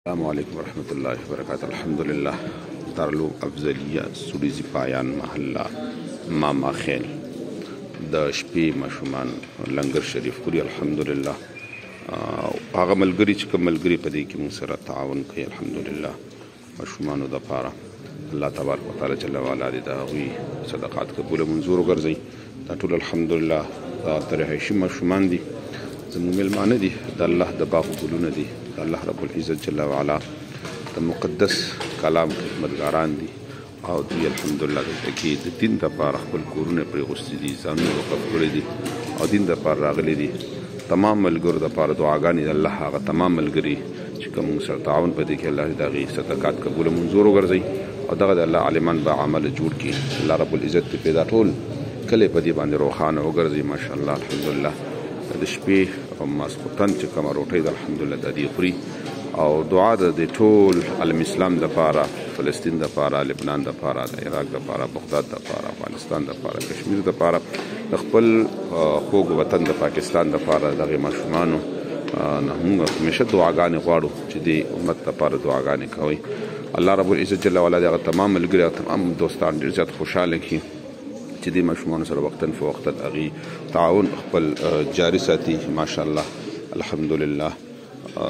السلام علیکم ورحمۃ اللہ وبرکاتہ. الحمدللہ دارالعلوم افضلیه سوډیزي پایان محله ماما خیل د شپې ماشومان لنګر شریف خوري. الحمدلله هغه ملګري چې کوم ملګري په دې کې موږ سره تعاون کوي الحمدلله ماشومانو دپاره الله تبارک وتعالی جل وعلا دې د هغوی صدقات قبول منظور وګرځوي. دا ټول الحمدلله د رهایشي ماشومان دي، زموږ میلمانه دي، د الله د باغ ګلونه دي، د الله رب العزت جل وعلا د مقدس کلام خدمتګاران دي او دوی الحمدلله دلته کې د دین دپاره خپل کورونه پرې غوښتي دي، ځانونه وقف کړي دي او دین دپاره راغلي دي. تمام ملګرو دپاره دعاګانې د الله هغه تمام ملګري چې کوم موږ سره تعاون په دې کې الله د هغې صدقات قبول منظور وګرځوي او دغه د الله عالمان با عمل جوړ کړي. الله رب العزت دې پیدا ټول کلی په دې باندې روښانه وګرځوي. ماشاءالله الحمدلله د شپې او ماسخوتن چې کومه روټۍ ده الحمدلله د دې خوري او دعا ده د ټول عالم اسلام دپاره، فلسطین دپاره، لبنان دپاره، د عراق دپاره، بغداد دپاره، افغانستان دپاره، کشمیر دپاره، د خپل خوږ وطن د پاکستان دپاره دغې ماشومانو نه موږ همیشه دعاګانې غواړو چې دې امت دپاره دعاګانې کوئ. الله رب العزت جل وعلا د هغه تمام ملګري او تمام دوستان ډېر زیات خوشحاله کړي چې دې ماشومانو سره وقتاً فوقتاً هغې تعاون خپل جاري ساتي. ماشاءالله الحمدلله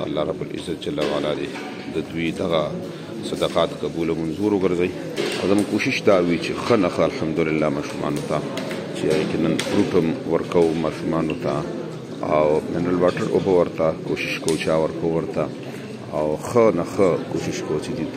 الله رب العزت جل وعلا دې د دوی دغه صدقات قبول و منظور وګرځوي او زموږ کوشش دا وي چې ښه نښه الحمدلله ماشومانو ته چې یقیناً فروټ هم ورکوو ماشومانو ته او منرل واټر اوبه ورته کوشش کوو چې ورکوو ورته او ښه نه ښه کوشش کوو چې دوی ته